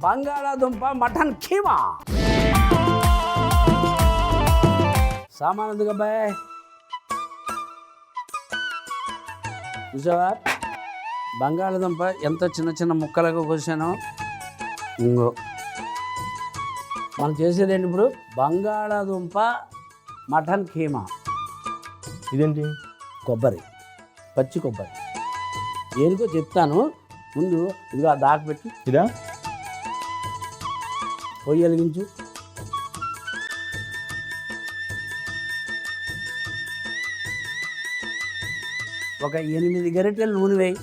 బంగాళాదుంప మటన్ కీమా. సామాన్ ఎందుకు అబ్బాయి? చూసావా బంగాళాదుంప ఎంత చిన్న చిన్న ముక్కలుగా కోసానో. ఇంకో మనం చేసేది ఏంటి ఇప్పుడు? బంగాళాదుంప మటన్ కీమా. ఇదేంటి? కొబ్బరి, పచ్చి కొబ్బరి. దేనికో చెప్తాను, ముందు ఇదిగో ఆ దాకా పెట్టి. ఇదా? పొయ్యి వెలిగించు. ఒక 8 గరిటెలు నూనె వేయి.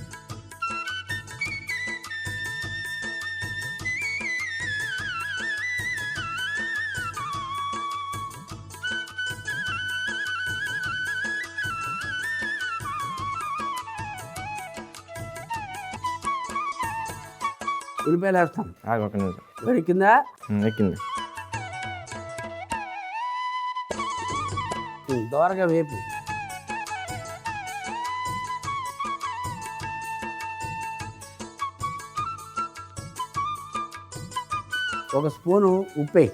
ఉల్లిపాయలు వేస్తాను. ఒక నిమిషం. ఎక్కిందా? ఎక్కింది. దోరగా వేపు. ఒక స్పూను ఉప్పే.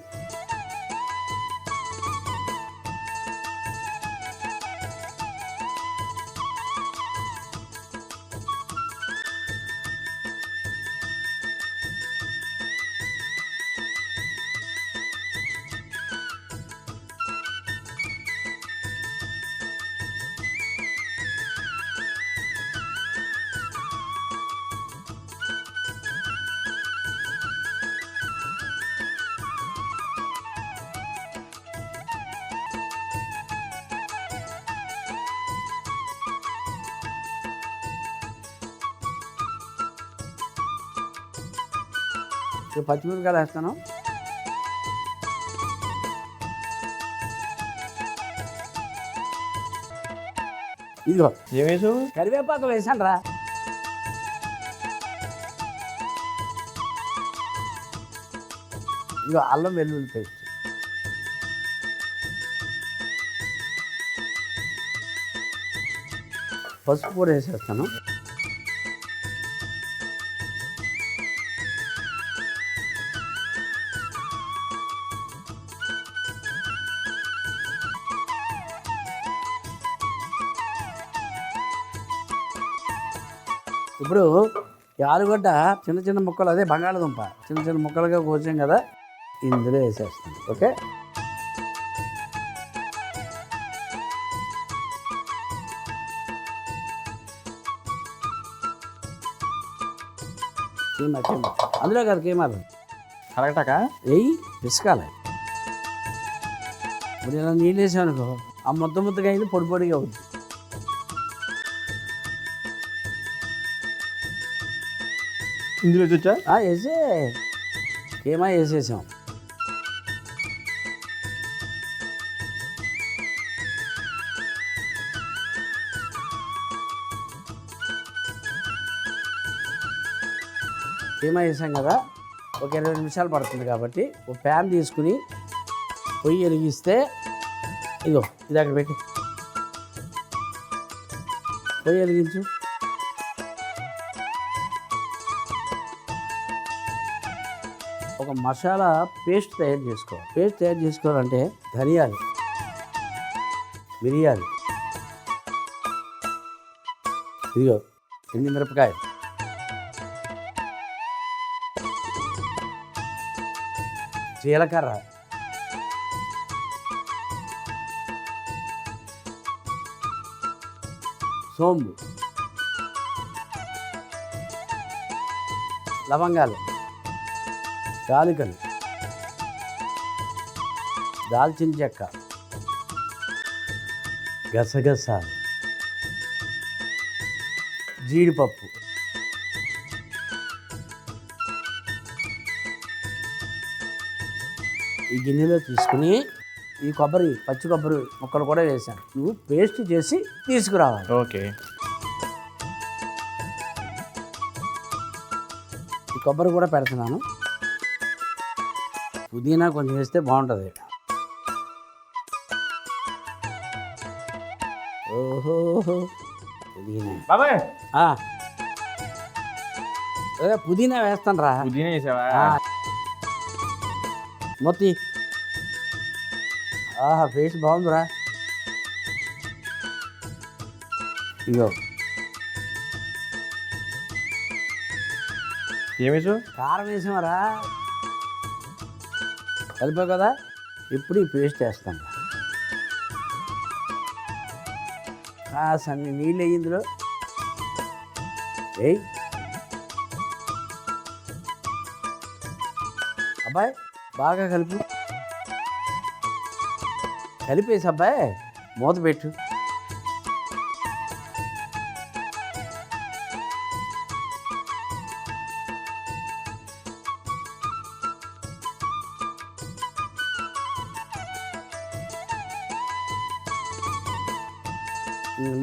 పచ్చిమిరపకాయలు వేస్తాను. ఇదిగో ఏం వేసావు? కరివేపాకు వేసాను రా. ఇదిగో అల్లం వెల్లుల్లి పేస్ట్. పసుపు కూడా వేసేస్తాను. ఇప్పుడు ఈ ఆలుగడ్డ చిన్న చిన్న ముక్కలు, అదే బంగాళదుంప చిన్న చిన్న ముక్కలుగా కోసాం కదా, ఇందులో వేసేస్తాను. ఓకే, కీమా కీమా అందులో కాదు, కీమాలు కరెక్టాక వేయి, పిసకాలి. ఇప్పుడు ఇలా నీళ్ళు వేసామనుకో, ఆ ముద్దగా అయింది, పొడి పొడిగా అవుతుంది. ఇందులో వచ్చా? వేసే కీమా వేసేసాం. కీమా వేసాం కదా, ఒక 20 నిమిషాలు పడుతుంది కాబట్టి ఒక ప్యాన్ తీసుకుని పొయ్యి వెలిగిస్తే, ఇగో ఇది అక్కడ పెట్టి పొయ్యి వెలిగించు. ఒక మసాలా పేస్ట్ తయారు చేసుకోవాలి. పేస్ట్ తయారు చేసుకోవాలంటే ధనియాలు, మిరియాలు, ఇదిగో మిరపకాయలు, జీలకర్ర, సోంపు, లవంగాలు, యాలకులు, దాల్చిన చెక్క, గసగసాలు, జీడిపప్పు, ఈ గిన్నెలో తీసుకుని ఈ కొబ్బరి, పచ్చి కొబ్బరి ముక్కలు కూడా వేసాను. నువ్వు పేస్ట్ చేసి తీసుకురావాలి. ఓకే. ఈ కొబ్బరి కూడా పెడుతున్నాను. పుదీనా కొంచెం వేస్తే బాగుంటుంది. ఓహో పుదీనా. బాబాయ్ పుదీనా వేస్తాను రా. పుదీనా వేసావా? మొత్తం ఆహా పేస్ట్ బాగుందిరా. ఇగో ఏమేసు? కారం వేసామరా, కలిపావు కదా. ఇప్పుడు ఈ పేస్ట్ వేస్తాను. కాసన్ని నీళ్ళు వేయి ఇందులో. ఏయ్ అబ్బాయి బాగా కలుపు. కలిపేసి అబ్బాయి మూత పెట్టు.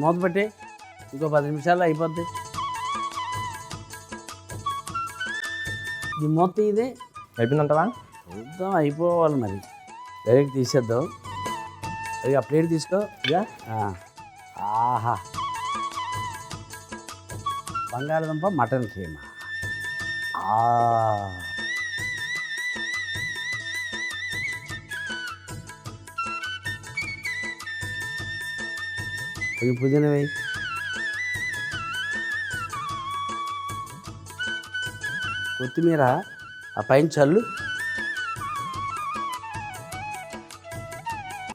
మూత పెట్టి ఇంకో 10 నిమిషాల్లో అయిపోద్ది. ఇది మూత ఇది అయిపోయిందంటవా? చూద్దాం, అయిపోవాలి మరి. డైరెక్ట్ తీసేద్దాం. అది ఆ ప్లేట్ తీసుకో. ఇక ఆహా బంగాళదుంప మటన్ కీమా. కొంచెం పుదీనా వేయి. కొత్తిమీర ఆ పైన చల్లు.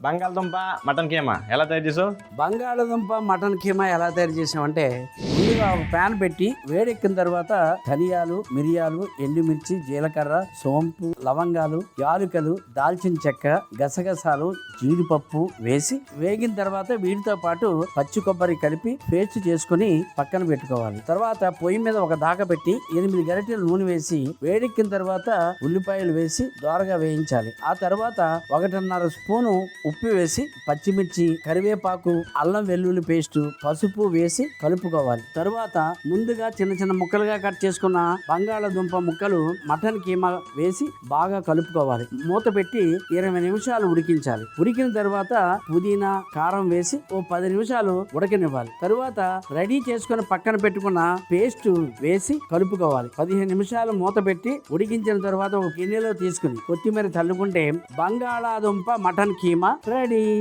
బంగాళదుంప మటన్ కీమా ఎలా తయారు చేసావు? బంగాళదుంప మటన్ కీమా ఎలా తయారు చేసామంటే, ముందుగా ఒక ప్యాన్ పెట్టి వేడెక్కిన తర్వాత ధనియాలు, మిరియాలు, ఎండుమిర్చి, జీలకర్ర, సోంపు, లవంగాలు, యాలుకలు, దాల్చిన చెక్క, గసగసాలు, జీడిపప్పు వేసి వేగిన తర్వాత వీటితో పాటు పచ్చి కొబ్బరి కలిపి పేస్ట్ చేసుకుని పక్కన పెట్టుకోవాలి. తర్వాత పొయ్యి మీద ఒక దాకా పెట్టి 8 గరిటెలు నూనె వేసి వేడెక్కిన తర్వాత ఉల్లిపాయలు వేసి దోరగా వేయించాలి. ఆ తర్వాత 1.5 స్పూను ఉప్పు వేసి పచ్చిమిర్చి, కరివేపాకు, అల్లం వెల్లుల్లి పేస్ట్, పసుపు వేసి కలుపుకోవాలి. తరువాత ముందుగా చిన్న చిన్న ముక్కలుగా కట్ చేసుకున్న బంగాళదుంప ముక్కలు మటన్ కీమా వేసి బాగా కలుపుకోవాలి. మూత పెట్టి 20 నిమిషాలు ఉడికించాలి. ఉడికిన తర్వాత పుదీనా, కారం వేసి ఓ 10 నిమిషాలు ఉడకనివ్వాలి. తరువాత రెడీ చేసుకుని పక్కన పెట్టుకున్న పేస్ట్ వేసి కలుపుకోవాలి. 15 నిమిషాలు మూత పెట్టి ఉడికించిన తర్వాత ఒక గిన్నెలో తీసుకుని కొత్తిమీర చల్లుకుంటే బంగాళాదుంప మటన్ కీమా రెడీ.